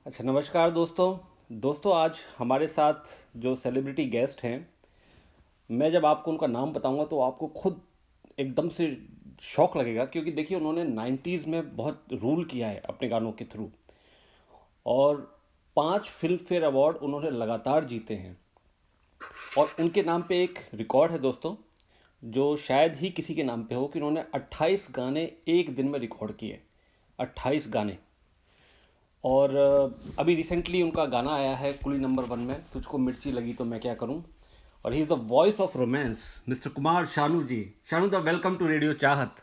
अच्छा, नमस्कार दोस्तों आज हमारे साथ जो सेलिब्रिटी गेस्ट हैं, मैं जब आपको उनका नाम बताऊंगा तो आपको खुद एकदम से शौक लगेगा, क्योंकि देखिए उन्होंने 90s में बहुत रूल किया है अपने गानों के थ्रू। और 5 फिल्म फेयर अवार्ड उन्होंने लगातार जीते हैं। और उनके नाम पे एक रिकॉर्ड है दोस्तों, जो शायद ही किसी के नाम पे हो, कि उन्होंने 28 गाने एक दिन में रिकॉर्ड किए। 28 गाने। और अभी रिसेंटली उनका गाना आया है कुली नंबर 1 में, तुझको मिर्ची लगी तो मैं क्या करूं। और he is the voice of romance, mister Kumar Shanu ji. Shanu da, welcome to radio Chahat.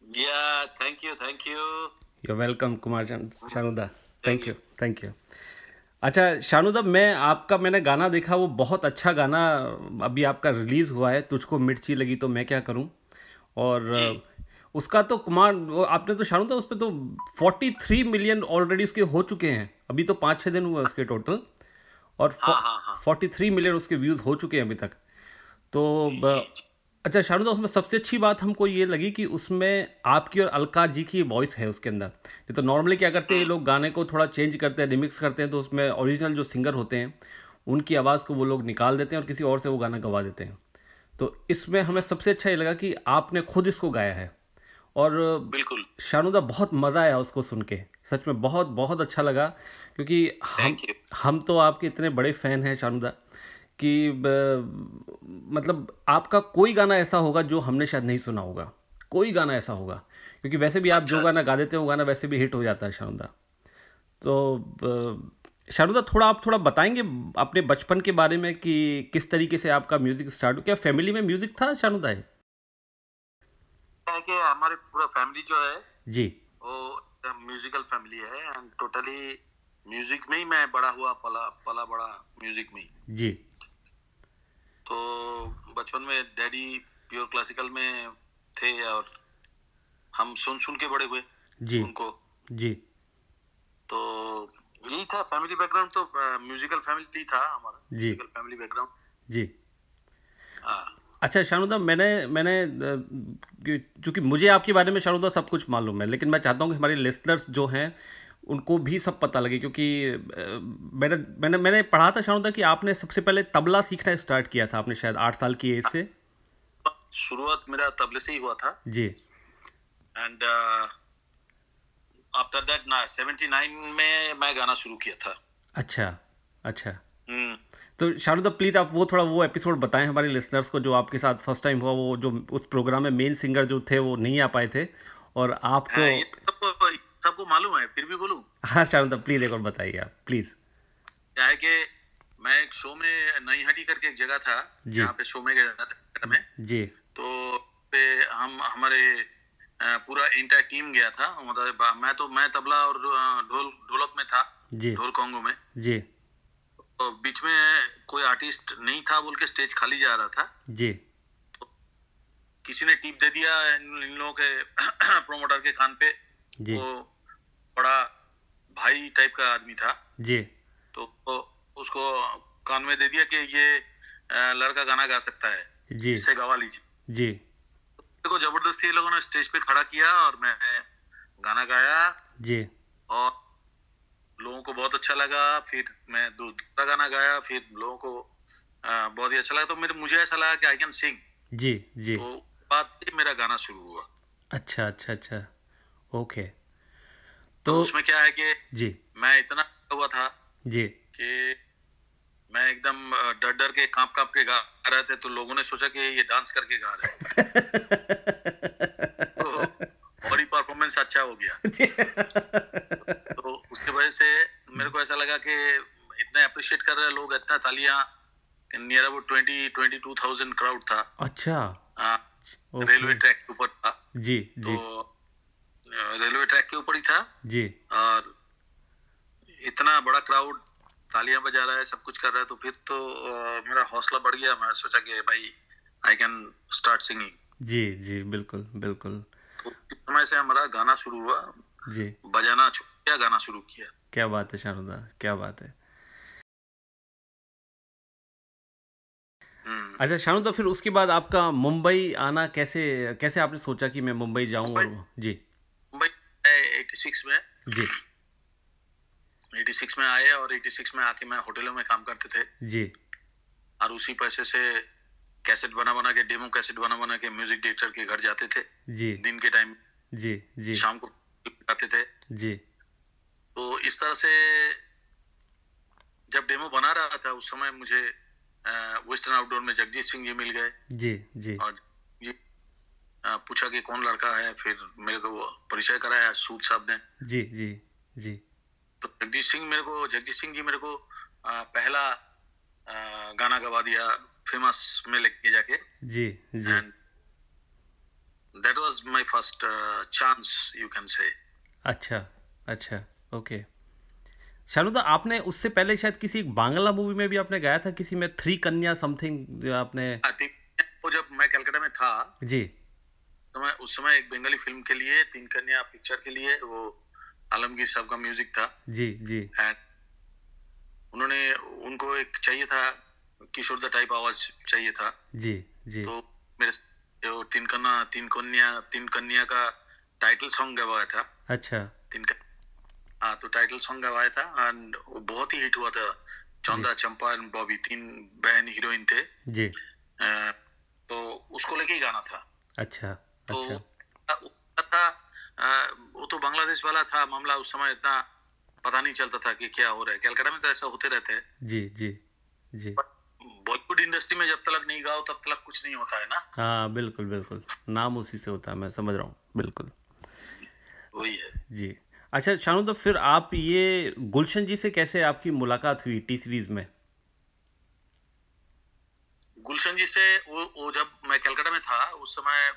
Yeah, thank you, thank you. You welcome Kumar Shanu da. Thank thank you. You, thank you. अच्छा शानू दा, मैंने गाना देखा, वो बहुत अच्छा गाना अभी आपका रिलीज हुआ है, तुझको मिर्ची लगी तो मैं क्या करूं। और जी। उसका तो कुमार आपने तो शानू दा उस पर तो 43 मिलियन ऑलरेडी उसके हो चुके हैं। अभी तो 5-6 दिन हुए उसके टोटल। और हाँ हाँ हाँ। 43 मिलियन उसके व्यूज हो चुके हैं अभी तक। तो जी जी जी। अच्छा शानुदा, उसमें सबसे अच्छी बात हमको ये लगी कि उसमें आपकी और अलका जी की वॉइस है उसके अंदर। ये तो नॉर्मली क्या करते हैं, ये हम्म। लोग गाने को थोड़ा चेंज करते हैं, रिमिक्स करते हैं, तो उसमें ओरिजिनल जो सिंगर होते हैं उनकी आवाज़ को वो लोग निकाल देते हैं और किसी और से वो गाना गवा देते हैं। तो इसमें हमें सबसे अच्छा ये लगा कि आपने खुद इसको गाया है। और बिल्कुल। शानुदा, बहुत मज़ा आया उसको सुन के। सच में बहुत बहुत अच्छा लगा, क्योंकि हम थैंक यू। हम तो आपके इतने बड़े फ़ैन हैं शानुदा, कि मतलब आपका कोई गाना ऐसा होगा जो हमने शायद नहीं सुना होगा। कोई गाना ऐसा होगा, क्योंकि वैसे भी आप जो अच्छा गाना अच्छा। गा देते हो वो गाना वैसे भी हिट हो जाता है शानुदा। तो शानुदा, आप थोड़ा बताएंगे अपने बचपन के बारे में कि किस तरीके से आपका म्यूजिक स्टार्ट हो, क्या फैमिली में म्यूजिक था शानुदा? क्या है कि हमारे पूरा फैमिली जो है जी। वो म्यूजिकल फैमिली है एंड टोटली म्यूजिक में ही मैं बड़ा हुआ, पला पला बड़ा म्यूजिक में ही। जी। तो बचपन में डैडी प्योर क्लासिकल में थे और हम सुन सुन के बड़े हुए जी। उनको। जी। तो यही था फैमिली बैकग्राउंड, तो म्यूजिकल फैमिली था हमारा, जी। Musical family background. जी। हाँ। अच्छा शानुदा, मैंने मैंने चूंकि मुझे आपके बारे में शानुदा सब कुछ मालूम है, लेकिन मैं चाहता हूँ कि हमारे लिसनर्स जो हैं उनको भी सब पता लगे, क्योंकि मैंने मैंने पढ़ा था शानुदा कि आपने सबसे पहले तबला सीखना स्टार्ट किया था, आपने शायद 8 साल की एज से। शुरुआत मेरा तबले से ही हुआ था जी। एंड आफ्टर दैट ना 79 में मैं गाना शुरू किया था। अच्छा। अच्छा। हम्म। तो शानुदा, प्लीज आप वो थोड़ा वो एपिसोड बताएं हमारे लिसनर्स को, जो आपके साथ फर्स्ट टाइम हुआ, वो जो उस प्रोग्राम में मेन सिंगर जो थे वो नहीं आ पाए थे और आपको। हाँ, ये सबको सबको मालूम है, फिर भी बोलूं। हाँ शानुदा, प्लीज एक और बताइए आप, प्लीज। क्या है कि मैं एक शो में, नई हटी करके एक जगह था जी। जहाँ पे शो में गया था मैं। जी। तो पे हम हमारे पूरा इंटायर टीम गया था, मतलब मैं तबला और ढोलक में था, जी। ढोल कॉन्गो में। जी। तो बीच में कोई आर्टिस्ट नहीं था बोल के स्टेज खाली जा रहा था। जी। तो किसी ने टिप दे दिया इन लोगों के प्रोमोटर के कान पे। जी। वो बड़ा भाई टाइप का आदमी था। जी। तो उसको कान में दे दिया कि ये लड़का गाना गा सकता है, जी। इससे गवा लीजिए। जी। मेरे को जबरदस्ती ये लोगों ने स्टेज पे खड़ा किया और मैं गाना गाया जी। और लोगों को बहुत अच्छा लगा। फिर मैं दूसरा गाना गाया, फिर लोगों को बहुत ही अच्छा लगा। तो मुझे ऐसा लगा कि आई कैन सिंग। जी। जी। तो बाद से मेरा गाना शुरू हुआ। अच्छा, अच्छा, अच्छा। ओके। तो तो उसमें क्या है कि जी। मैं इतना हुआ था जी। कि मैं एकदम डर डर के कांप कांप के गा रहे थे। तो लोगों ने सोचा कि ये डांस करके गा रहे हैं। तो और ही परफॉर्मेंस अच्छा हो गया। तो उसके वजह से मेरे को ऐसा लगा कि इतना अप्रिशिएट कर रहे लोग, इतना तालियां। नियर अबाउट 22,000 क्राउड था। अच्छा। ओके। रेलवे ट्रैक के ऊपर था। जी। तो जी। रेलवे ट्रैक के ऊपर ही था जी। और इतना बड़ा क्राउड तालियां बजा रहा है, सब कुछ कर रहा है। तो फिर तो मेरा हौसला बढ़ गया। मैं सोचा कि भाई आई कैन स्टार्ट सिंगिंग। जी। जी, बिल्कुल बिल्कुल। तो इस समय से हमारा गाना शुरू हुआ, जी। बजाना छोड़ दिया, गाना शुरू किया। क्या बात है शानुदा, क्या बात है। हम्म। अच्छा शानुदा, फिर उसके बाद आपका मुंबई आना कैसे कैसे आपने सोचा कि मैं मुंबई जाऊं? मुंबई और जी। मुंबई 86 में। जी। 86 में आए और 86 में आके मैं होटलों में काम करते थे जी और उसी पैसे से कैसेट बना के, डेमो कैसेट बना के म्यूजिक डायरेक्टर के घर जाते थे जी दिन के टाइम, जी जी शाम को जाते थे। जी तो इस तरह से जब डेमो बना रहा था उस समय मुझे वेस्टर्न आउटडोर में जगजीत सिंह जी मिल गए जी जी और ये पूछा कि कौन लड़का है, फिर मेरे को वो परिचय कराया सूद साहब ने। जी जी जी तो जगजीत सिंह जी मेरे को पहला गाना गवा दिया फेमस में लेके जाके, जी जी and that was my first chance you can say. अच्छा अच्छा ओके। शानुदा, आपने उससे पहले शायद किसी बांग्ला मूवी में भी आपने गाया था, किसी में थ्री कन्या समथिंग आपने। वो जब मैं कलकत्ता में था जी तो मैं उस समय एक बंगाली फिल्म के लिए, तीन कन्या पिक्चर के लिए, वो आलमगीर साहब का म्यूजिक था जी जी एंड उन्होंने, उनको एक चाहिए था किशोर दा टाइप आवाज चाहिए था। जी जी तो मेरे जो तीन कन्या का टाइटल सॉन्ग गवाया था। अच्छा हाँ, तो टाइटल सॉन्ग गवाया था एंड वो बहुत ही हिट हुआ था। जी चंदा, चंपा एंड बॉबी तीन बहन हीरोइन थे। जी तो उसको लेके ही गाना था। अच्छा तो अच्छा वो था वो तो बांग्लादेश वाला था मामला, उस समय इतना पता नहीं चलता था कि क्या हो रहा है। कलकत्ता में तो ऐसा होते रहते हैं, जी जी जी बॉलीवुड इंडस्ट्री में जब तक नहीं गाओ तब तक कुछ नहीं होता है ना। हाँ बिल्कुल बिल्कुल, नाम उसी से होता है, मैं समझ रहा हूँ बिल्कुल। वही है। जी अच्छा शानुदा, फिर आप ये गुलशन जी से कैसे आपकी मुलाकात हुई टी सीरीज में? गुलशन जी से वो जब मैं कलकत्ता में था उस समय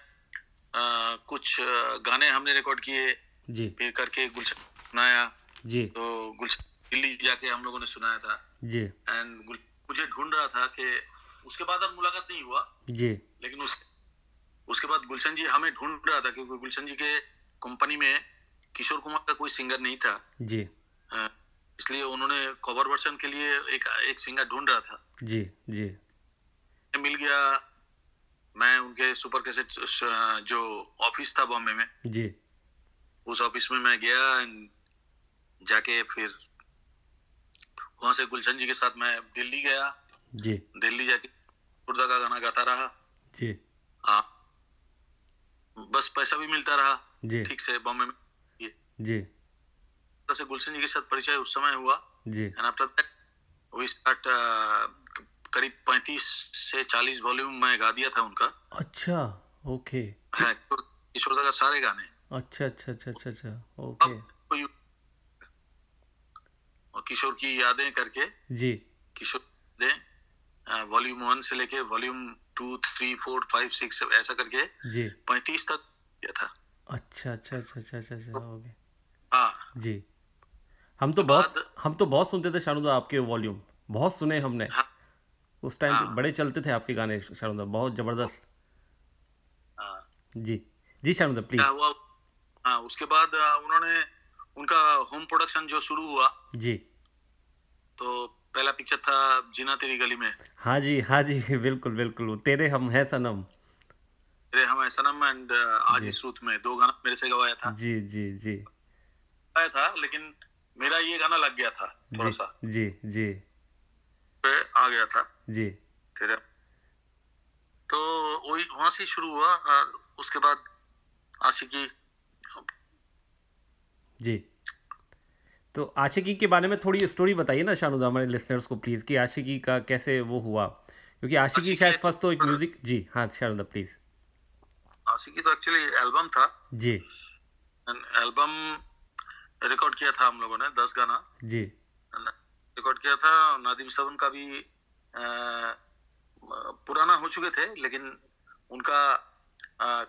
कुछ गाने हमने रिकॉर्ड किए, जी फिर करके गुलशन सुनाया। जी तो गुलशन दिल्ली जाके हम लोगों ने सुनाया था जी एंड मुझे ढूंढ रहा था कि उसके बाद अब मुलाकात नहीं हुआ, जी लेकिन उसके बाद गुलशन जी हमें ढूंढ रहा था क्योंकि गुलशन जी के कंपनी में किशोर कुमार का कोई सिंगर नहीं था। जी अ, इसलिए उन्होंने कवर वर्जन के लिए एक सिंगर ढूंढ रहा था। जी जी मिल गया। मैं उनके सुपर कैसेट जो ऑफिस था बॉम्बे में, जी उस ऑफिस में मैं गया एंड जाके फिर वहां से गुलशन जी के साथ मैं दिल्ली गया। जी दिल्ली जाके खुर्दा का गाना गाता रहा। जी हाँ, बस पैसा भी मिलता रहा जी ठीक से बॉम्बे में। ये जी तरह से गुलशन जी के साथ परिचय उस समय हुआ जी and after that we start. करीब 35 से 40 वॉल्यूम मैं गा दिया था उनका। अच्छा ओके है किशोरदा का सारे गाने। अच्छा अच्छा अच्छा अच्छा अच्छा ओके अब कोई और किशोर की यादें करके, जी किशोर यादें वॉल्यूम 1 से लेके वॉल्यूम 2 3 4 5 6 ऐसा करके जी 35 तक किया था। अच्छा अच्छा अच्छा अच्छा अच्छा अच्छा ओके हाँ, जी। हम तो उसके बहुत बाद हम तो बहुत सुनते थे शानुदा, आपके वॉल्यूम बहुत सुने हमने। हाँ उस टाइम पे हाँ बड़े चलते थे आपके गाने शानुदा, बहुत जबरदस्त। हाँ। जी जी शानुदा क्या प्लीज। हुआ? हाँ, उसके बाद उन्होंने उनका होम प्रोडक्शन जो शुरू हुआ, जी तो पहला पिक्चर था जीना तेरी गली में, हाँ जी बिल्कुल बिल्कुल, वो तेरे हम है सनम। तेरे हम है सनम एंड आज जी इस रुत में, दो गाना मेरे से गवाया था। जी जी जी गवाया था लेकिन मेरा ये गाना लग गया था थोड़ा जी सा, जी जी पे आ गया था जी तेरा। तो वही वहां से शुरू हुआ और उसके बाद आशिकी। जी। तो आशिकी के बारे में थोड़ी स्टोरी बताइए ना शानुदा, हमारे लिसनर्स को प्लीज, कि आशिकी का कैसे वो हुआ, क्योंकि आशिकी आशिकी शायद फर्स्ट तो एक एक्चुअली म्यूजिक। जी हाँ शानुदा प्लीज। आशिकी तो एक्चुअली एल्बम था। जी एल्बम रिकॉर्ड किया था हम लोगों ने 10 गाना जी रिकॉर्ड किया था। नादिम सावन का भी पुराना हो चुके थे लेकिन उनका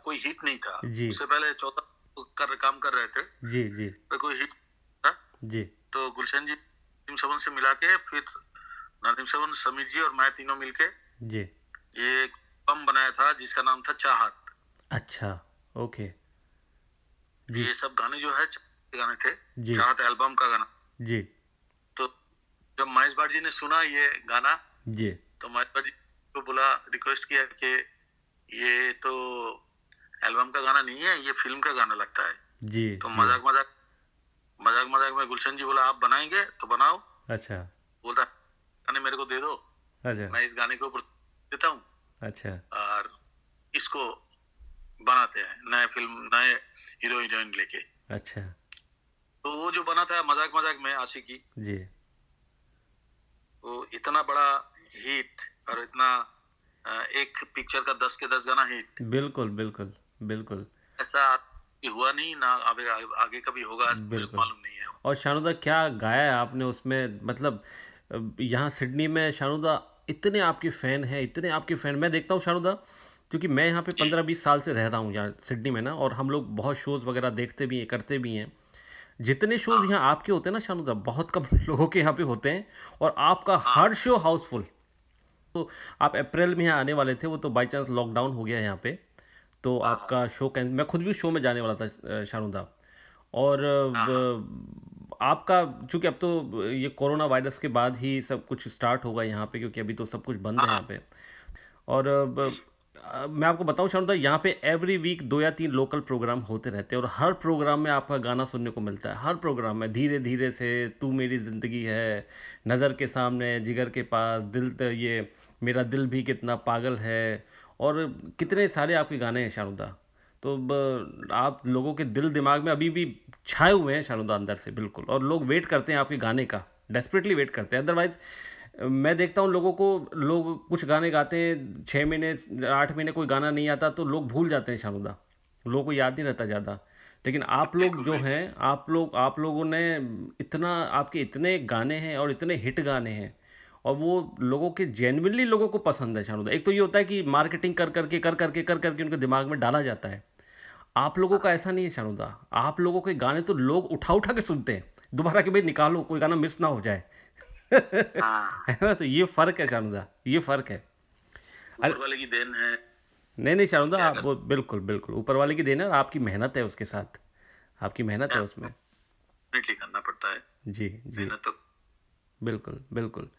कोई हिट नहीं था। जी उससे पहले 14 काम कर रहे थे, जी जी पर कोई हिट था। जी तो गुलशन जी नादिम सावन से मिला के फिर नादिम सावन, समीर जी और मैं तीनों मिलके जी ये एक एल्बम बनाया था जिसका नाम था चाहत। अच्छा ओके जी ये सब गाने जो है चाहत के गाने थे, जी चाहत एल्बम का गाना। जी तो जब महेश भाट जी ने सुना ये गाना जी तो महेश भाट जी को बोला, रिक्वेस्ट किया कि ये तो एल्बम का गाना नहीं है, ये फिल्म का गाना लगता है। जी तो जी मजाक मजाक मजाक मजाक में गुलशन जी बोला आप बनाएंगे तो बनाओ। अच्छा। बोलता गाने मेरे को दे दो, अच्छा। मैं इस गाने के ऊपर देता हूँ अच्छा। और इसको बनाते हैं नए फिल्म, नए हीरो हीरोइन लेके। अच्छा। तो वो जो बना था मजाक मजाक में आशिकी, जी। वो इतना बड़ा हिट और इतना एक पिक्चर का 10 के 10 गाना हिट, बिल्कुल बिल्कुल बिल्कुल ऐसा हुआ नहीं ना, आगे आगे कभी होगा मुझे बिल्कुल। मालूम नहीं है। और शानुदा क्या गाया है आपने उसमें, मतलब यहाँ सिडनी में शानुदा इतने आपके फैन हैं, इतने आपके फैन मैं देखता हूँ शानुदा, क्योंकि मैं यहाँ पे जी 15-20 साल से रह रहा हूँ यहाँ सिडनी में ना, और हम लोग बहुत शोज़ वगैरह देखते भी हैं, करते भी हैं। जितने शोज़ हाँ यहाँ आपके होते हैं ना शानुदा, बहुत कम लोगों के यहाँ पे होते हैं, और आपका हाँ हर शो हाउसफुल। तो आप अप्रैल में यहाँ आने वाले थे, वो तो बाई चांस लॉकडाउन हो गया यहाँ पे, तो हाँ हाँ आपका शो कैंसिल, मैं खुद भी शो में जाने वाला था शानुदा। और हाँ हाँ आपका, चूंकि अब तो ये कोरोना वायरस के बाद ही सब कुछ स्टार्ट होगा यहाँ पे, क्योंकि अभी तो सब कुछ बंद है हाँ यहाँ पे। और मैं आपको बताऊं शानदार, यहाँ पे एवरी वीक 2 या 3 लोकल प्रोग्राम होते रहते हैं, और हर प्रोग्राम में आपका गाना सुनने को मिलता है। हर प्रोग्राम में धीरे धीरे से, तू मेरी ज़िंदगी है, नज़र के सामने, जिगर के पास, ये मेरा दिल भी कितना पागल है, और कितने सारे आपके गाने हैं शानुदा। तो आप लोगों के दिल दिमाग में अभी भी छाए हुए हैं शानुदा, अंदर से बिल्कुल, और लोग वेट करते हैं आपके गाने का, डेस्परेटली वेट करते हैं। अदरवाइज मैं देखता हूँ लोगों को, लोग कुछ गाने गाते हैं, 6 महीने 8 महीने कोई गाना नहीं आता तो लोग भूल जाते हैं शानुदा, लोगों को याद नहीं रहता ज़्यादा। लेकिन आप लोग बिल्कुल जो बिल्कुल। हैं, आप लोगों ने इतना, आपके इतने गाने हैं और इतने हिट गाने हैं, और वो लोगों के जेन्युइनली लोगों को पसंद है शानुदा। एक तो ये होता है कि मार्केटिंग कर करके उनके दिमाग में डाला जाता है। आप लोगों का हाँ ऐसा नहीं है शानुदा, आप लोगों के गाने तो लोग उठा उठा के सुनते हैं दोबारा, कि भाई निकालो, कोई गाना मिस ना हो जाए। हाँ, है ना, तो ये फर्क है शानुदा, ये फर्क है। अरे ऊपर वाले की देन है, नहीं नहीं शानुदा, क्या आप कर वो बिल्कुल बिल्कुल ऊपर वाले की देन है, और आपकी मेहनत है उसके साथ, आपकी मेहनत सकते है हैं, उसमें। डेफिनेटली करना पड़ता है जी। जी। मेहनत तो। बिल्कुल बिल्कुल।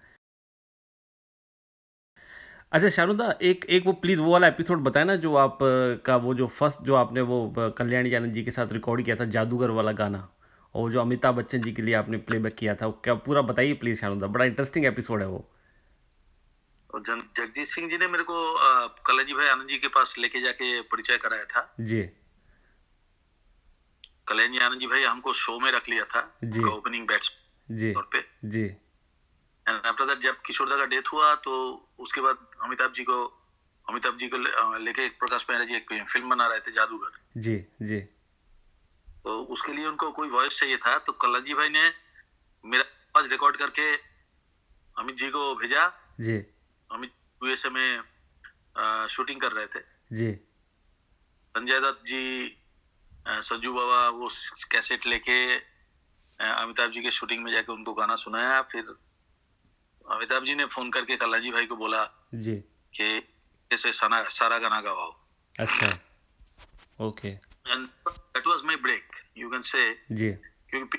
अच्छा शानुदा, एक एक वो प्लीज वो वाला एपिसोड बताए ना, जो आप का वो जो फर्स्ट, जो आपने वो कल्याणी आनंद जी के साथ रिकॉर्ड किया था, जादूगर वाला गाना, और वो जो अमिताभ बच्चन जी के लिए आपने प्लेबैक किया था, वो क्या पूरा बताइए प्लीज शानुदा, बड़ा इंटरेस्टिंग एपिसोड है वो। और जगजीत सिंह जी ने मेरे को कल्याणी भाई आनंद जी के पास लेके जाके परिचय कराया था। जी। कल्याणी आनंद जी भाई हमको शो में रख लिया था, जी। उनका ओपनिंग बैट्स जी। तौर पे। जी। एंड आफ्टर दैट जब किशोर दा का डेथ हुआ तो उसके बाद अमिताभ जी को लेके प्रकाश मेहरा जी एक फिल्म बना रहे थे जादूगर। जी। जी। तो उसके लिए उनको कोई वॉइस चाहिए था, तो कल्याणी भाई ने मेरा आवाज रिकॉर्ड करके अमित जी को भेजा। जी। अमित यूएसए में शूटिंग कर रहे थे। जी। संजय दत्त जी, संजू बाबा वो कैसेट लेके अमिताभ जी के शूटिंग में जाके उनको गाना सुनाया। फिर अमिताभ जी ने फोन करके कल्याणी भाई को बोला जी। कि ऐसे सारा गाना गवाओ। अच्छा। Okay. And that was my break you can say, जी। क्योंकि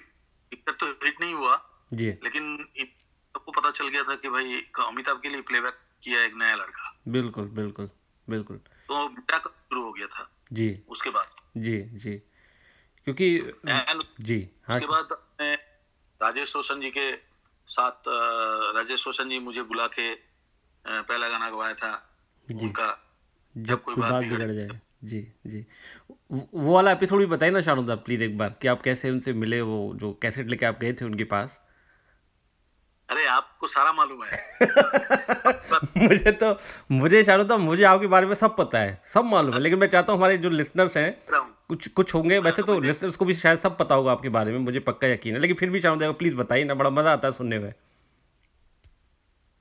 पिक्चर तो हिट नहीं हुआ, जी। लेकिन सबको पता चल गया था कि भाई अमिताभ के लिए प्लेबैक किया एक नया लड़का। बिल्कुल बिल्कुल बिल्कुल। तो मेरा काम शुरू हो गया था जी। उसके बाद। जी। जी। क्योंकि एंड जी। हाँ। उसके बाद मैं राजेश रोशन जी के साथ राजेश रोशन जी मुझे बुला के पहला गाना गवाया था जी। उनका, जब जब कोई कोई बात बात बिगड़ बिगड़ जाए। जाए। जी। जी। वो वाला एपिसोड भी बताइए ना शानुदा प्लीज एक बार, कि आप कैसे उनसे मिले, वो जो कैसेट लेके आप गए थे उनके पास। अरे आपको सारा मालूम है। मुझे तो, मुझे शानुदा, मुझे आपके बारे में सब पता है, सब मालूम है, लेकिन मैं चाहता हूँ हमारे जो लिसनर्स हैं, कुछ कुछ होंगे वैसे तो मुझे लिसनर्स को भी शायद सब पता होगा आपके बारे में, मुझे पक्का यकीन है, लेकिन फिर भी शानुदा प्लीज बताइए ना, बड़ा मजा आता है सुनने में।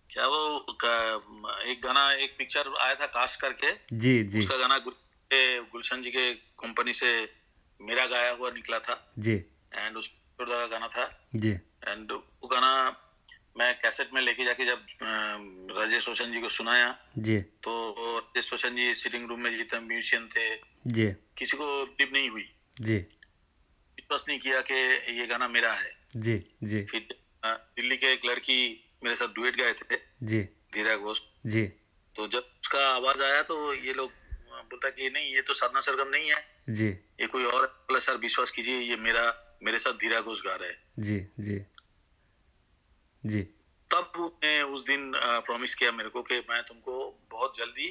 क्या वो एक गाना, एक पिक्चर आया था कास्ट करके, जी। जी। उसका गाना गुलशन जी के कंपनी से मेरा गाया हुआ निकला था। जी। एंड उस का गाना था। जी। एंड वो गाना मैं कैसेट में लेके जाके जब राजेश रोशन जी को सुनाया, जी। तो राजेश रोशन जी सिटिंग रूम में जितने म्यूजिशियन थे, जी। किसी को बिलीव नहीं हुई, जी। विश्वास नहीं किया कि ये गाना मेरा है। जी। जी। फिर दिल्ली के एक लड़की मेरे साथ डुएट गाए थे, जी। धीरा घोष। जी। तो जब उसका आवाज आया तो ये लोग बोलता कि नहीं ये तो साधना सरगम नहीं है, जी। ये कोई और है। बोला सर विश्वास कीजिए ये मेरा मेरे साथ धीरा घोष गा रहे हैं। जी जी जी तब उसने उस दिन प्रॉमिस किया मेरे को कि मैं तुमको बहुत जल्दी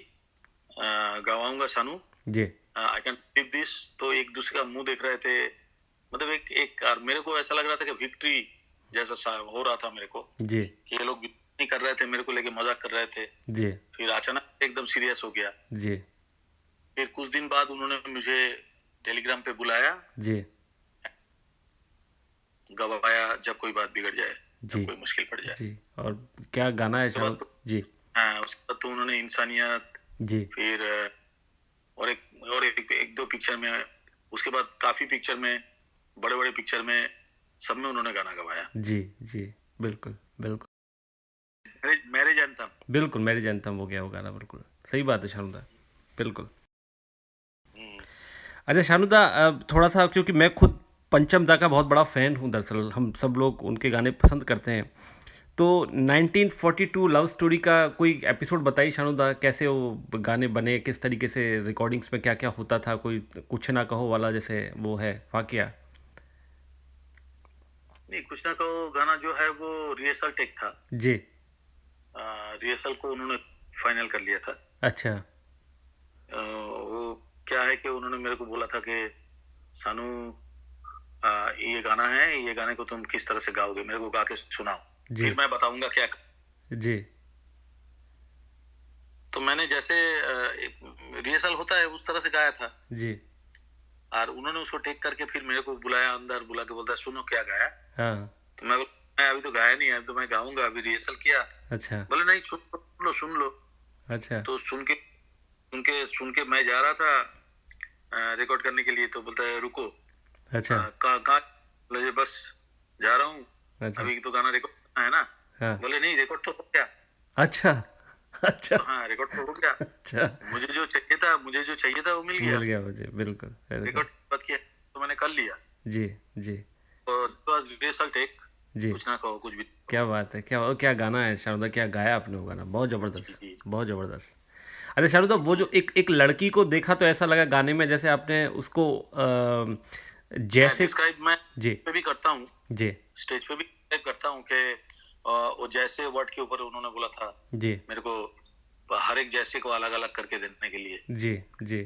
गवाऊंगा सानू, जी आई कैन लीव दिस। तो एक दूसरे का मुंह देख रहे थे, मतलब एक और मेरे को ऐसा लग रहा था कि विक्ट्री जैसा हो रहा था मेरे को, जी कि ये लोग नहीं कर रहे थे, मेरे को लेके मजाक कर रहे थे। जी फिर अचानक एकदम सीरियस हो गया। जी फिर कुछ दिन बाद उन्होंने मुझे टेलीग्राम पे बुलाया, जी गवाया जब कोई बात बिगड़ जाए, जी जब कोई मुश्किल पड़ जाए। जी। और क्या गाना है उसके बाद शानू? जी हाँ, उसके बाद तो उन्होंने इंसानियत, जी फिर और एक दो पिक्चर में, उसके बाद काफी पिक्चर में, बड़े बड़े पिक्चर में, सब में उन्होंने गाना गवाया। जी जी बिल्कुल बिल्कुल मैरिज एंथम। बिल्कुल, मैरिज एंथम हो गया वो गाना, बिल्कुल सही बात है शानुदा, बिल्कुल। अच्छा शानुदा, थोड़ा सा, क्योंकि मैं खुद पंचम दा का बहुत बड़ा फ़ैन हूँ, दरअसल हम सब लोग उनके गाने पसंद करते हैं। तो 1942 लव स्टोरी का कोई एपिसोड बताइए शानुदा, कैसे वो गाने बने, किस तरीके से रिकॉर्डिंग्स में क्या क्या होता था, कोई कुछ ना कहो वाला जैसे वो है वाकया। नहीं, कुछ ना कहो गाना जो है वो रिहर्सल टेक था। जी रिहर्सल को उन्होंने फाइनल कर लिया था। अच्छा वो क्या है कि उन्होंने मेरे को बोला था कि सानू, ये गाना है, ये गाने को तुम किस तरह से गाओगे, मेरे को गा के सुनाओ, जी फिर मैं बताऊंगा क्या। जी तो मैंने जैसे रिहर्सल होता है उस तरह से गाया था, जी और उन्होंने उसको टेक करके फिर मेरे को बुलाया अंदर, बुला के बोलता है सुनो क्या गाया। हाँ तो मैं अभी तो गाया नहीं है, अभी तो मैं गाऊंगा, अभी रिहर्सल किया। अच्छा बोले नहीं, सुन लो। अच्छा तो सुन के मैं जा रहा था रिकॉर्ड करने के लिए, तो बोलता है रुको, अच्छा कहाँ? बोले बस जा रहा हूँ, अच्छा अभी तो गाना रिकॉर्ड करना है ना। हाँ बोले नहीं, रिकॉर्ड तो हो गया। अच्छा अच्छा तो हाँ, रिकॉर्ड तो हो गया। अच्छा मुझे जो चाहिए था वो मिल मिल गया। गया मुझे, बिल्कुल बिल्कुल। रिकॉर्ड बात किया तो मैंने कर लिया। जी जी और रिहर्सल टेक, जी कुछ ना कहो कुछ भी। क्या बात है, क्या क्या गाना है शारदा, क्या गाया आपने वो गाना, बहुत जी जबरदस्त, जी बहुत जबरदस्त। अच्छा शारदा, वो जो एक लड़की को देखा तो ऐसा लगा गाने में जैसे आपने उसको मैं जैसे। डिस्क्राइब, मैं जी पे भी करता हूँ, जी स्टेज पे भी डिस्क्राइब करता हूँ कि वो जैसे वर्ड के ऊपर उन्होंने बोला था जी मेरे को, हर एक जैसे को अलग अलग करके देने के लिए। जी जी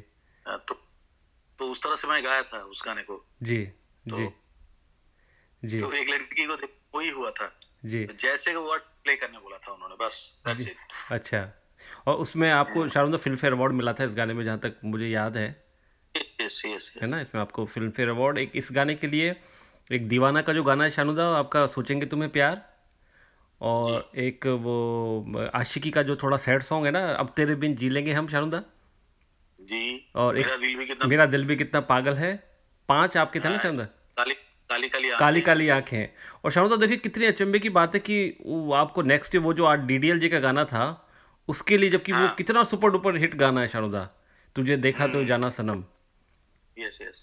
तो उस तरह से मैं गाया था उस गाने को। जी तो जी जी तो एक लड़की को वही हुआ था, जी तो जैसे का वर्ड प्ले करने बोला था उन्होंने, बस दैट्स जी इट। अच्छा। और उसमें आपको शारदा फिल्म फेयर अवार्ड मिला था इस गाने में, जहाँ तक मुझे याद यस यस है यस। ना, इसमें आपको फिल्म फेयर अवार्ड एक इस गाने के लिए। एक दीवाना का जो गाना है शानुदा आपका, सोचेंगे तुम्हें प्यार, जी और एक वो आशिकी का जो थोड़ा सैड सॉन्ग है ना, अब तेरे बिन जी लेंगे हम शानुदा, जी। और एक मेरा दिल भी कितना, मेरा दिल भी कितना पागल है। 5 आपके थे ना हाँ, शानुदा, काली काली काली काली आंखें। काली आंखें। और शानुदा देखिए कितनी अचंभे की बात है कि वो आपको नेक्स्ट वो जो आज डीडीएलजे का गाना था उसके लिए, जबकि वो हाँ। कितना सुपर डुपर हिट गाना है शानुदा, तुझे देखा तो जाना सनम। Yes yes.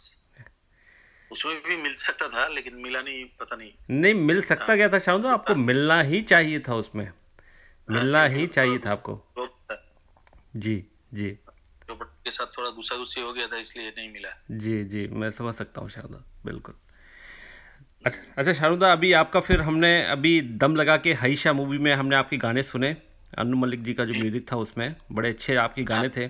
उसमें भी मिल सकता था लेकिन मिला नहीं, पता नहीं। नहीं मिल हाँ, सकता क्या था शानुदा, आपको मिलना ही चाहिए था उसमें, हाँ, मिलना क्योंकि ही थोड़ा चाहिए था गुस्सा आपको। था, जी जी चोपड़ा के साथ थोड़ा गुस्सा गुस्सी हो गया था, इसलिए नहीं मिला। जी जी मैं समझ सकता हूँ शारदा, बिल्कुल। अच्छा अच्छा शारदा, अभी आपका फिर हमने अभी दम लगा के हईशा मूवी में हमने आपके गाने सुने, अनु मलिक जी का जो जी म्यूजिक था उसमें बड़े अच्छे आपके हाँ गाने थे।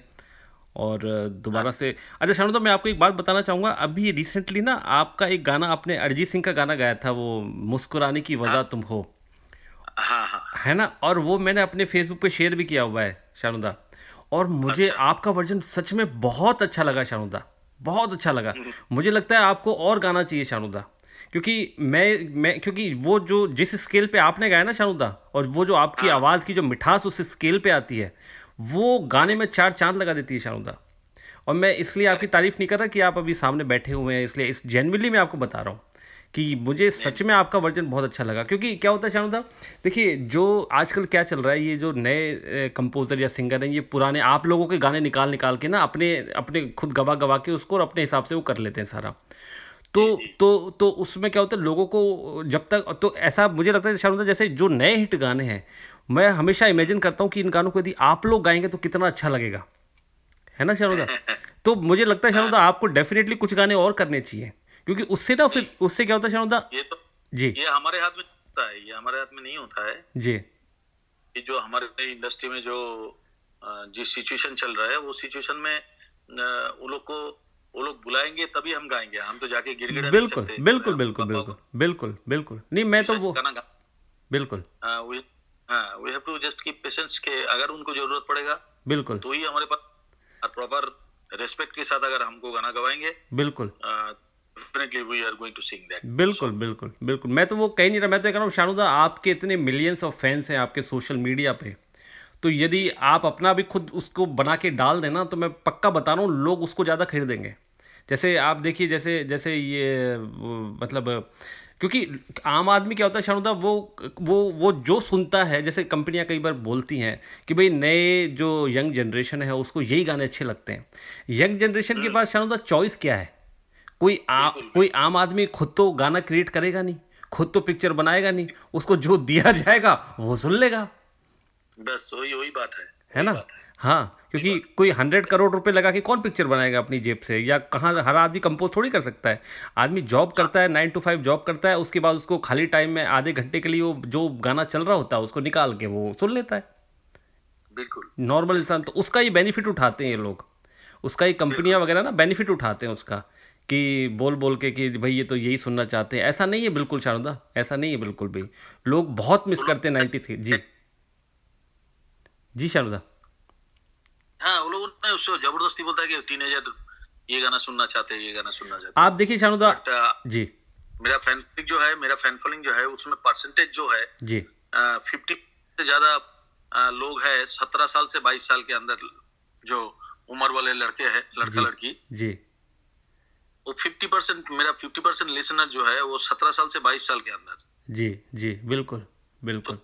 और हाँ दोबारा से, अच्छा शारदा मैं आपको एक बात बताना चाहूँगा, अभी रिसेंटली ना आपका एक गाना, आपने अरिजीत सिंह का गाना गाया था, वो मुस्कुराने की हाँ वजह तुम हो, हाँ हाँ है ना, और वो मैंने अपने फेसबुक पे शेयर भी किया हुआ है शानुदा। और मुझे अच्छा। आपका वर्जन सच में बहुत अच्छा लगा शानुदा, बहुत अच्छा लगा। हम्म, मुझे लगता है आपको और गाना चाहिए शानुदा, क्योंकि मैं क्योंकि वो जो जिस स्केल पे आपने गाया ना शानुदा, और वो जो आपकी हाँ आवाज़ की जो मिठास उस स्केल पे आती है, वो गाने में चार चांद लगा देती है शानुदा। और मैं इसलिए आपकी करेक्ट। तारीफ नहीं कर रहा कि आप अभी सामने बैठे हुए हैं, इसलिए इस जेन्युइनली मैं आपको बता रहा हूँ कि मुझे नहीं सच नहीं। में आपका वर्जन बहुत अच्छा लगा। क्योंकि क्या होता है शानू साहब, देखिए जो आजकल क्या चल रहा है, ये जो नए कंपोजर या सिंगर हैं, ये पुराने आप लोगों के गाने निकाल निकाल के ना अपने अपने खुद गवा गवा के उसको और अपने हिसाब से वो कर लेते हैं सारा। तो जी जी तो उसमें क्या होता है, लोगों को जब तक, तो ऐसा मुझे लगता है शानू साहब, जैसे जो नए हिट गाने हैं, मैं हमेशा इमेजिन करता हूँ कि इन गानों को यदि आप लोग गाएंगे तो कितना अच्छा लगेगा, है ना शानुदा। तो मुझे लगता है शानुदा हाँ आपको डेफिनेटली कुछ गाने और करने चाहिए, क्योंकि उससे ना फिर उससे क्या होता है शानदा जी ये हमारे हाथ में होता है, ये हमारे हाथ में नहीं होता है जी। कि जो हमारे इंडस्ट्री में जो जिस सिचुएशन चल रहा है वो सिचुएशन में वो लोग बुलाएंगे तभी हम गाएंगे, हम तो जाके गिड़गिड़ा नहीं बिल्कुल सकते। बिल्कुल बिल्कुल बिल्कुल बिल्कुल बिल्कुल नहीं, मैं तो वो गाना बिल्कुल we have to just keep patience के अगर उनको जरूरत पड़ेगा बिल्कुल तो ही हमारे पास प्रॉपर रेस्पेक्ट के साथ अगर हमको गाना गवाएंगे, बिल्कुल definitely we are going to sing that बिल्कुल बिल्कुल बिल्कुल। मैं तो वो कह नहीं रहा, मैं तो कह रहा हूँ शानुदा आपके इतने मिलियंस ऑफ फैंस हैं आपके सोशल मीडिया पे, तो यदि आप अपना भी खुद उसको बना के डाल देना तो मैं पक्का बता रहा हूँ लोग उसको ज़्यादा खरीदेंगे। जैसे आप देखिए, जैसे जैसे ये मतलब क्योंकि आम आदमी क्या होता है शानुदा, वो जो सुनता है, जैसे कंपनियां कई बार बोलती हैं कि भाई नए जो यंग जनरेशन है उसको यही गाने अच्छे लगते हैं। यंग जनरेशन के पास शानुदा चॉइस क्या है? कोई आम आदमी खुद तो गाना क्रिएट करेगा नहीं, खुद तो पिक्चर बनाएगा नहीं, उसको जो दिया जाएगा वो सुन लेगा। बस वही वही बात है ना? हाँ, क्योंकि कोई 100 करोड़ रुपए लगा के कौन पिक्चर बनाएगा अपनी जेब से, या कहाँ हर आदमी कंपोज थोड़ी कर सकता है। आदमी जॉब करता है, 9 to 5 जॉब करता है, उसके बाद उसको खाली टाइम में आधे घंटे के लिए वो जो गाना चल रहा होता है उसको निकाल के वो सुन लेता है। बिल्कुल नॉर्मल इंसान तो उसका ही बेनिफिट उठाते हैं ये लोग, उसका ही कंपनियां वगैरह ना बेनिफिट उठाते हैं उसका, कि बोल बोल के कि भाई ये तो यही सुनना चाहते हैं। ऐसा नहीं है बिल्कुल शारदा, ऐसा नहीं है बिल्कुल भी। लोग बहुत मिस करते हैं 90s की। जी जी शारदा। हाँ, वो लोग ना उसको जबरदस्ती बोलता है कि टीनेजर ये गाना सुनना चाहते हैं, ये गाना सुनना चाहते हैं। आप देखिए शानुदा जी, मेरा फैन फॉलोइंग जो है, मेरा फैन फॉलोइंग जो है उसमें परसेंटेज जो है जी 50 से ज्यादा लोग है 17 साल से 22 साल के अंदर जो उम्र वाले लड़के हैं, लड़का जी लड़की, जी वो 50%, मेरा 50% लिसनर जो है वो 17 साल से 22 साल के अंदर। जी जी बिल्कुल बिल्कुल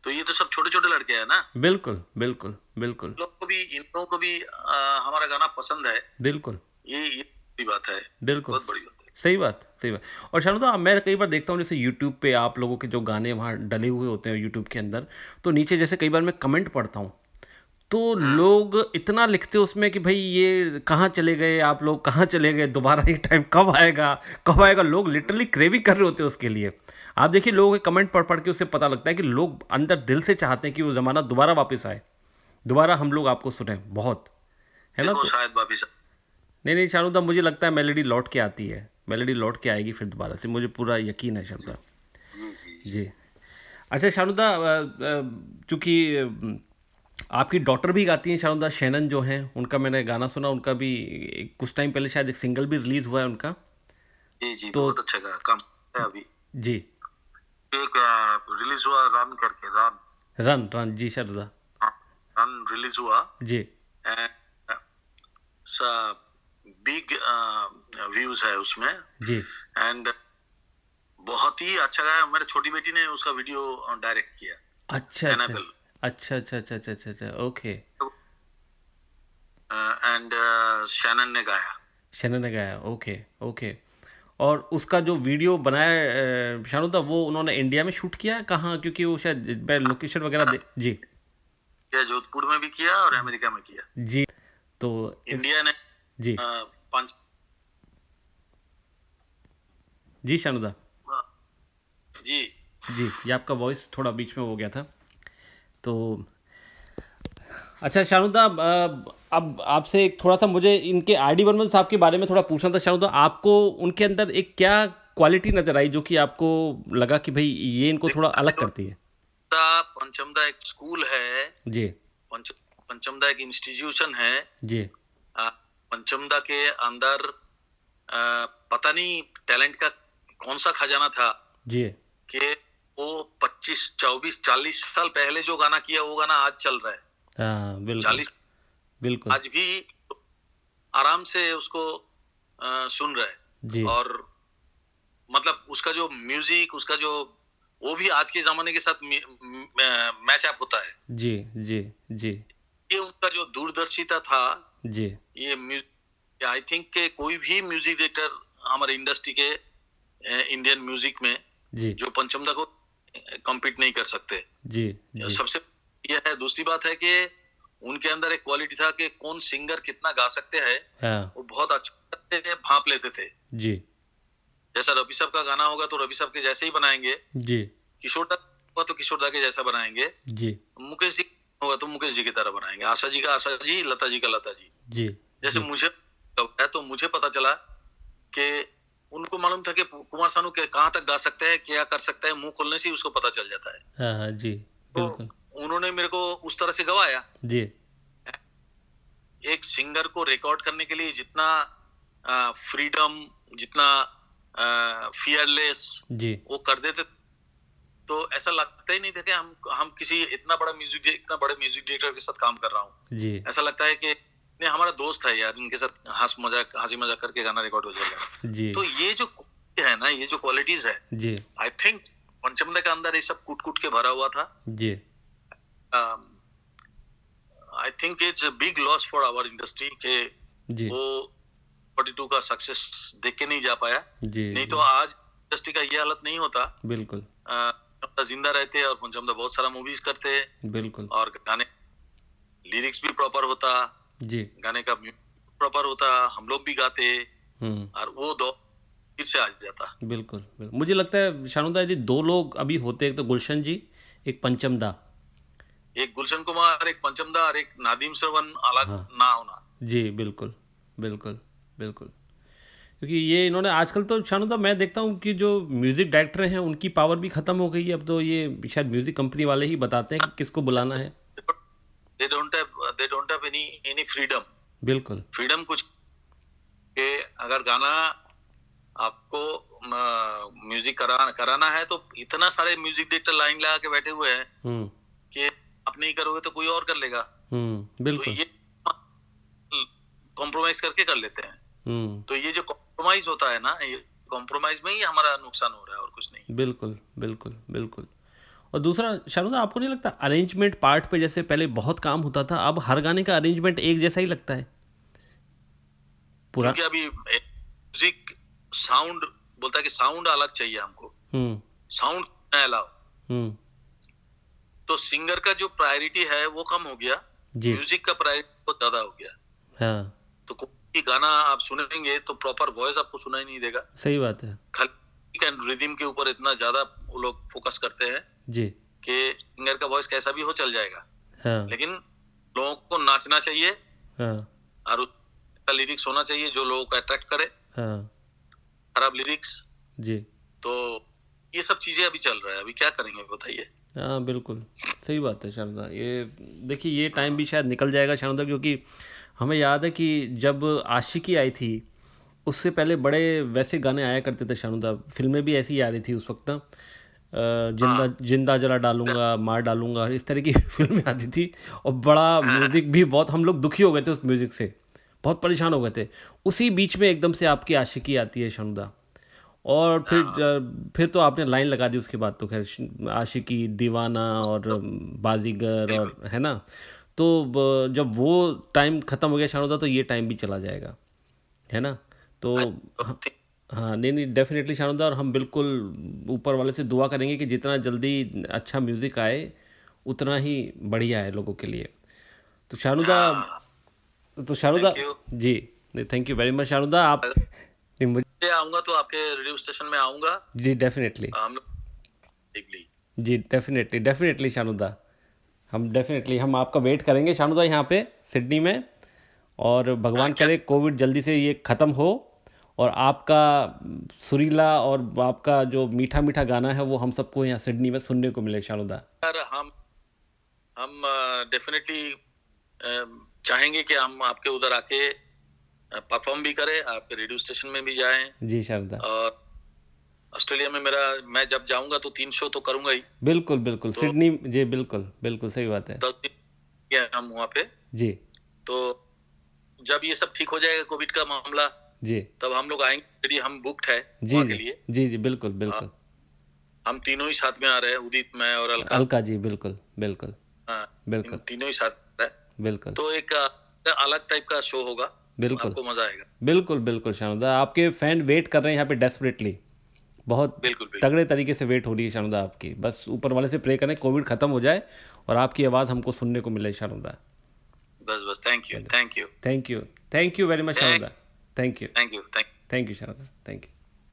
तो ये तो सब छोटे छोटे लड़के हैं ना। बिल्कुल बिल्कुल बिल्कुल इन लोगों को भी हमारा गाना पसंद है। बिल्कुल ये बड़ी बात है, बिल्कुल बहुत बड़ी बात है। सही बात, सही बात। और शानुदा मैं कई बार देखता हूँ जैसे यूट्यूब पे आप लोगों के जो गाने वहाँ डले हुए होते हैं यूट्यूब के अंदर, तो नीचे जैसे कई बार मैं कमेंट पढ़ता हूँ तो लोग इतना लिखते हैं उसमें कि भाई ये कहाँ चले गए, आप लोग कहाँ चले गए, दोबारा ये टाइम कब आएगा, कब आएगा। लोग लिटरली क्रेविंग कर रहे होते हैं उसके लिए। आप देखिए लोगों के कमेंट पढ़ पढ़ के उससे पता लगता है कि लोग अंदर दिल से चाहते हैं कि वो ज़माना दोबारा वापस आए, दोबारा हम लोग आपको सुने बहुत, है ना? तो शायद वापस नहीं नहीं शानुदा, मुझे लगता है मेलेडी लौट के आती है, मेलेडी लौट के आएगी फिर दोबारा से, मुझे पूरा यकीन है शानुदा। जी अच्छा शानुदा, चूंकि आपकी डॉटर भी गाती हैं शानुदा, शैनन जो हैं, उनका मैंने गाना सुना, उनका भी कुछ टाइम पहले शायद एक सिंगल भी रिलीज हुआ है उनका। जी तो बहुत अच्छा काम है अभी। जी एक रिलीज हुआ रन करके, रन रन जी शानुदा रन रिलीज हुआ जी, बिग व्यूज है उसमें जी एंड बहुत ही अच्छा गाया। मेरी छोटी बेटी ने उसका वीडियो डायरेक्ट किया। अच्छा अच्छा एनाबेल अच्छा अच्छा अच्छा अच्छा अच्छा अच्छा ओके। एंड शैनन ने गाया। शैनन ने गाया, ओके ओके। और उसका जो वीडियो बनाया शानुदा, वो उन्होंने इंडिया में शूट किया है कहाँ? क्योंकि वो शायद मैं लोकेशन वगैरह जी ये जोधपुर में भी किया और अमेरिका में किया। जी तो इंडिया ने जी पांच जी शानुदा जी जी, ये आपका वॉइस थोड़ा बीच में हो गया था तो। अच्छा शानुदा, अब आपसे एक थोड़ा सा मुझे इनके आरडी बर्मन साहब के बारे में थोड़ा पूछना था शानुदा। आपको उनके अंदर एक क्या क्वालिटी नजर आई जो कि आपको लगा कि भाई ये इनको थोड़ा अलग करती है? पंचमदा एक स्कूल है जी, पंचमदा एक इंस्टीट्यूशन है जी पंचमदा के अंदर पता नहीं टैलेंट का कौन सा खजाना था जी कि वो 25 24 40 साल पहले जो गाना किया वो गाना आज चल रहा है। हाँ बिल्कुल 40 बिल्कुल आज भी आराम से उसको सुन रहे हैं। जी और मतलब उसका जो म्यूजिक, उसका जो वो भी आज के जमाने के साथ मैच अप होता है। जी जी जी ये उनका जो दूरदर्शिता था, जी ये आई थिंक के कोई भी म्यूजिक डायरेक्टर हमारे इंडस्ट्री के इंडियन म्यूजिक में जी जो पंचमदा को कम्पीट नहीं कर सकते। जी जी सबसे यह है। दूसरी बात है कि उनके अंदर एक क्वालिटी था कि कौन सिंगर कितना गा सकते हैं, हाँ वो बहुत अच्छा भांप लेते थे। जी जैसा रफी साहब का गाना होगा तो रफी साहब के जैसे ही बनाएंगे, जी किशोर दा होगा तो किशोर दा के जैसा बनाएंगे, जी मुकेश जी होगा तो मुकेश जी की तरह बनाएंगे, आशा जी का आशा जी, लता जी का लता जी। जी जैसे जी मुझे है तो मुझे पता चला कि उनको मालूम था कि कुमार सानू के कहाँ तक गा सकते हैं, क्या कर सकते हैं, मुंह खोलने से ही उसको पता चल जाता है। हाँ हाँ जी तो बिल्कुल उन्होंने मेरे को उस तरह से गवाया। जी एक सिंगर को रिकॉर्ड करने के लिए जितना फ्रीडम, जितना फियरलेस जी वो कर देते, तो ऐसा लगता ही नहीं था कि हम किसी इतना बड़े म्यूजिक डायरेक्टर के साथ काम कर रहा हूँ। जी ऐसा लगता है कि नहीं, हमारा दोस्त है यार, इनके साथ हंसी मजाक करके गाना रिकॉर्ड हो जाएगा। जी तो ये जो है ना, ये जो क्वालिटीज है, जी आई थिंक पंचमदा के अंदर ये सब कूट कूट के भरा हुआ था। जी I think it's a big loss for our industry कि जी वो 42 का सक्सेस देख के नहीं जा पाया। जी नहीं जी तो आज इंडस्ट्री का ये हालत नहीं होता। बिल्कुल जिंदा रहते और पंचमदा बहुत सारा मूवीज करते बिल्कुल और गाने लिरिक्स भी प्रॉपर होता, जी गाने का म्यूजिक प्रॉपर होता, हम लोग भी गाते और वो दो फिर से आ जाता। बिल्कुल बिल्कुल। मुझे लगता है शानुदा जी दो लोग अभी होते, एक तो गुलशन जी, एक पंचमदा। एक गुलशन कुमार, एक पंचमदा और एक नादीम श्रवण अलग हाँ ना होना। जी बिल्कुल बिल्कुल बिल्कुल। क्योंकि ये इन्होंने आजकल तो शानुदा मैं देखता हूँ कि जो म्यूजिक डायरेक्टर हैं उनकी पावर भी खत्म हो गई है। अब तो ये शायद म्यूजिक कंपनी वाले ही बताते हैं कि किसको बुलाना है। They don't have any freedom. बिल्कुल फ्रीडम कुछ के अगर गाना आपको म्यूजिक कराना है तो इतना सारे म्यूजिक डायरेक्टर लाइन लगा के बैठे हुए हैं कि आप नहीं करोगे तो कोई और कर लेगा। तो बिल्कुल ये कॉम्प्रोमाइज करके कर लेते हैं। तो ये जो कॉम्प्रोमाइज होता है ना, ये कॉम्प्रोमाइज में ही हमारा नुकसान हो रहा है और कुछ नहीं। बिल्कुल बिल्कुल बिल्कुल। और दूसरा शानुदा आपको नहीं लगता अरेंजमेंट पार्ट पे जैसे पहले बहुत काम होता था, अब हर गाने का अरेंजमेंट एक जैसा ही लगता है पूरा? क्योंकि अभी म्यूजिक साउंड बोलता है कि साउंड अलग चाहिए हमको, साउंड अलाउ। तो सिंगर का जो प्रायोरिटी है वो कम हो गया, म्यूजिक का प्रायोरिटी बहुत ज्यादा हो गया। हाँ तो कोई गाना आप सुनेंगे तो प्रॉपर वॉइस आपको सुनाई नहीं देगा। सही बात है। खाली एंड रिदम के ऊपर इतना ज्यादा वो लोग फोकस करते हैं जी कि सिंगर का वॉइस कैसा भी हो चल जाएगा। हाँ लेकिन लोगों को नाचना चाहिए हाँ और उसका लिरिक्स होना चाहिए जो लोगों को अट्रैक्ट करे। हाँ खराब लिरिक्स जी। तो ये सब चीजें अभी चल रहा है, अभी क्या करेंगे बताइए। हाँ बिल्कुल सही बात है शानुदा। ये देखिए ये टाइम भी शायद निकल जाएगा शानुदा, क्योंकि हमें याद है कि जब आशिकी आई थी उससे पहले बड़े वैसे गाने आया करते थे शानुदा, फिल्में भी ऐसी ही आ रही थी उस वक्त ना। जिंदा जिंदा जला डालूंगा, मार डालूंगा, इस तरह की फिल्में आती थी। और बड़ा म्यूजिक भी बहुत, हम लोग दुखी हो गए थे उस म्यूजिक से, बहुत परेशान हो गए थे। उसी बीच में एकदम से आपकी आशिकी आती है शानुदा, और फिर तो आपने लाइन लगा दी उसके बाद तो खैर आशिकी, दीवाना और बाजीगर और है ना। तो जब वो टाइम खत्म हो गया शानुदा तो ये टाइम भी चला जाएगा, है ना। तो हाँ नहीं नहीं डेफिनेटली शानुदा, और हम बिल्कुल ऊपर वाले से दुआ करेंगे कि जितना जल्दी अच्छा म्यूज़िक आए उतना ही बढ़िया है लोगों के लिए। तो Shanuda ji thank you very much Shanuda. आप आऊंगा तो आपके रेडियो स्टेशन में आऊंगा जी डेफिनेटली। जी डेफिनेटली शानुदा, हम आपका वेट करेंगे शानुदा यहाँ पे सिडनी में। और भगवान करे कोविड जल्दी से ये ख़त्म हो और आपका सुरीला और आपका जो मीठा मीठा गाना है वो हम सबको यहाँ सिडनी में सुनने को मिले शानुदा। सर हम डेफिनेटली चाहेंगे कि हम आपके उधर आके परफॉर्म भी करें, आपके रेडियो स्टेशन में भी जाएं। जी शानुदा। और ऑस्ट्रेलिया में मैं जब जाऊंगा तो 3 शो तो करूंगा ही। बिल्कुल बिल्कुल तो, सिडनी जी बिल्कुल सही बात है। 10 दिन हम वहाँ पे जी। तो जब ये सब ठीक हो जाएगा कोविड का मामला जी तब हम लोग आएंगे, हम बुक्ड है जी के लिए। जी बिल्कुल हम तीनों ही साथ में आ रहे हैं, उदित, मैं और अलका जी। बिल्कुल तीनों ही साथ है। बिल्कुल। तो एक अलग टाइप का शो होगा, आपको मजा आएगा। बिल्कुल शानुदा, आपके फैन वेट कर रहे हैं यहाँ पे डेस्परेटली, बहुत बिल्कुल तगड़े तरीके से वेट हो रही है शानुदा आपकी। बस ऊपर वाले से प्रे करें कोविड खत्म हो जाए और आपकी आवाज़ हमको सुनने को मिले शानुदा। बस बस, thank you, thank you, thank you very much Sharada, thank you, thank you, thank thank you Sharada, thank you.